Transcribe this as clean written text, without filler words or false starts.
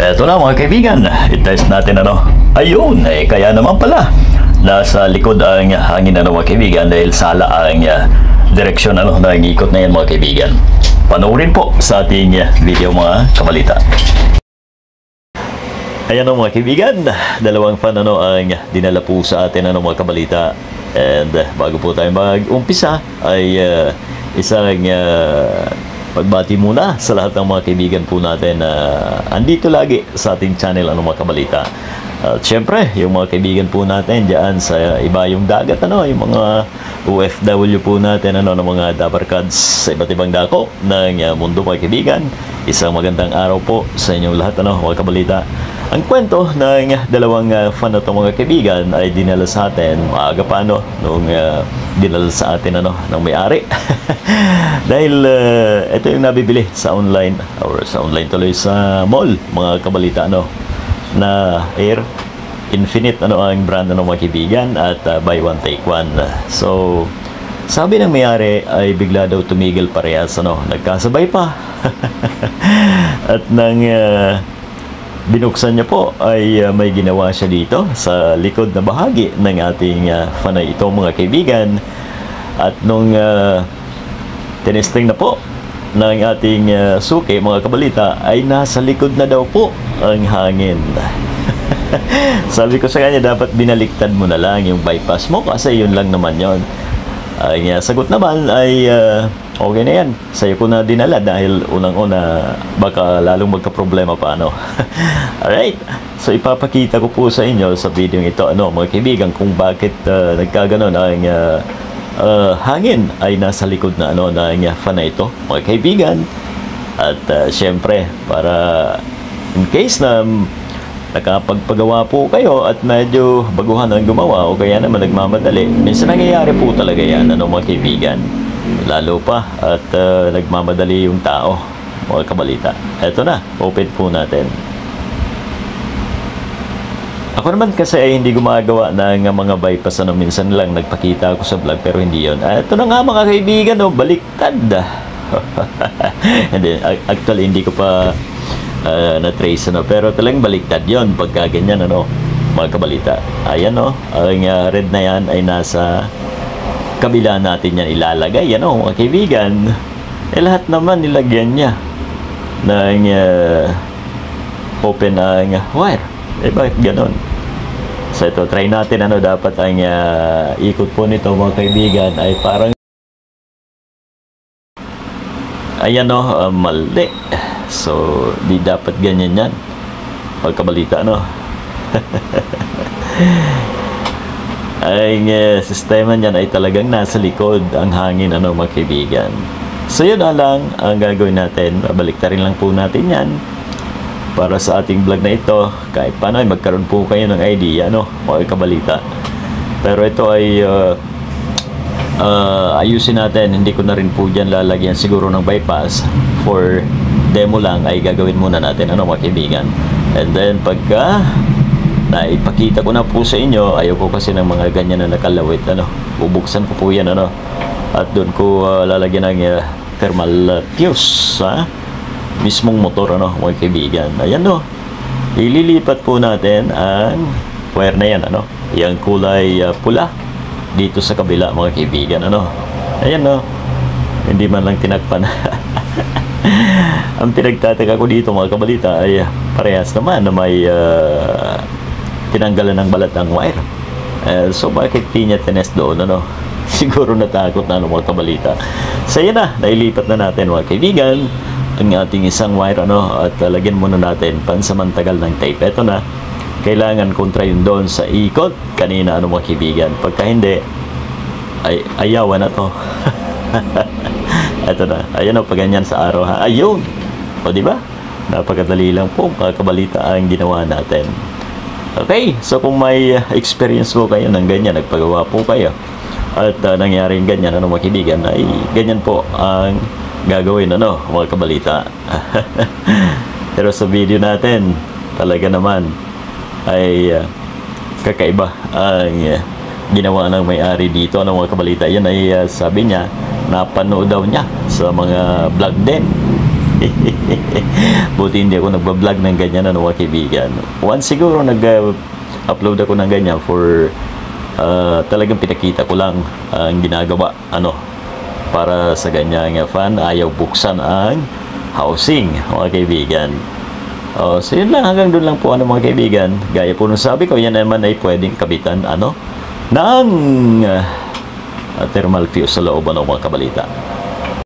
Eto na mga kaibigan, i-test natin ano. Ayun, kaya naman pala nasa likod ang hangin mga kaibigan dahil sala ang direksyon ng ikot na yan mga kaibigan. Panoorin po sa ating video mga kabalita. Ayan mga kaibigan, dalawang fan ang dinala po sa atin mga kabalita. And bago po tayo mag-umpisa ay isang pagbati muna sa lahat ng mga kaibigan po natin na andito lagi sa ating channel mga kabalita. At syempre, yung mga kaibigan po natin diyan sa iba yung dagat yung mga OFW po natin ng mga dabarkads sa iba't ibang dako ng mundo mga kaibigan. Isang magandang araw po sa inyong lahat mga kabalita. Ang kwento ng dalawang fan na itong mga kaibigan ay dinala sa atin maaga pa nung dinala sa atin ng may-ari. Dahil ito yung nabibili sa online or sa online tuloy sa mall mga kabalita na Air Infinite ang brand mga kaibigan at buy one take one. So sabi ng may-ari ay bigla daw tumigil parehas nagkasabay pa. At nang binuksan niya po ay may ginawa siya dito sa likod na bahagi ng ating fanay ito mga kaibigan. At nung tinesting na po ng ating suki mga kabalita ay nasa likod na daw po ang hangin. Sabi ko sa kanya, dapat binaliktad mo na lang yung bypass mo kasi yun lang naman yon. Ang sagot naman ay okay na yan, sa'yo ko na dinala dahil unang-una baka lalong magka-problema pa Alright, so ipapakita ko po sa inyo sa video ito mga kaibigan kung bakit nagkaganon ang hangin ay nasa likod na ng fan na ito mga kaibigan. At syempre para in case na nakapagpagawa po kayo at medyo baguhan ang gumawa o kaya naman nagmamadali, minsan nangyayari po talaga yan mga kaibigan, lalo pa at nagmamadali yung tao mga kabalita. Eto na, open po natin. Ako naman kasi ay hindi gumagawa ng mga bypass minsan lang nagpakita ako sa vlog pero hindi yon. Eto na nga mga kaibigan baliktad. Actually hindi ko pa na-trace pero talagang baliktad yon pagka ganyan mga kabalita. Ayan ang red na yan ay nasa kabila natin yan ilalagay mga kaibigan. Lahat naman nilagyan niya ng open ang wire. Bakit ganon? So ito, try natin dapat ang ikot po nito mga kaibigan ay parang ayan mali. So di dapat ganyan yan pagkabalita ang sistema niyan ay talagang nasa likod ang hangin mga kaibigan. So yun lang ang gagawin natin, baliktarin lang po natin yan para sa ating vlog na ito kahit paano ay magkaroon po kayo ng idea mga kabalita. Pero ito ay ayusin natin, hindi ko na rin po dyan lalagyan siguro ng bypass. For demo lang ay gagawin muna natin mga kaibigan. And then pagka naipakita ko na po sa inyo, ayaw ko kasi ng mga ganyan na nakalawit bubuksan ko po yan at doon ko lalagyan ng thermal fuse mismong motor mga kaibigan. Ayan ililipat po natin ang wire na yan yung kulay pula dito sa kabila mga kaibigan ayan hindi man lang tinakpan. Ang pinagtataka ko dito mga kabalita ay parehas naman na may tinanggalan ng balat ang wire. So bakit di niya tinest doon siguro natakot na mga kabalita. So yan nailipat na natin mga kaibigan ang ating isang wire at lagyan muna natin pansamantagal ng tape. Ito na, kailangan kontra yun doon sa ikot kanina mga kaibigan. Pagka hindi ay ayawan na to. Ito na, ayan pag ganyan sa araw ayun diba, napakadali lang po mga kabalita ang ginawa natin. Okay, so kung may experience po kayo ng ganyan, nagpagawa po kayo at nangyaring ganyan mga kaibigan, ay ganyan po ang gagawin mga kabalita. Pero sa video natin talaga naman ay kakaiba ang ginawa ng may-ari dito mga kabalita. Yan ay sabi niya napanood daw niya sa mga vlog din. Buti hindi ako nagbablog ng ganyan, ano mga kaibigan. Once siguro nag-upload ako ng ganyan for talagang pinakita ko lang ang ginagawa, ano, para sa ganyang fan. Ayaw buksan ang housing, mga kaibigan. So yun lang, hanggang doon lang po, ano mga kaibigan. Gaya po nung sabi ko, yan naman ay pwedeng kabitan, ano, ng thermal fuse sa loob, ano mga kabalita.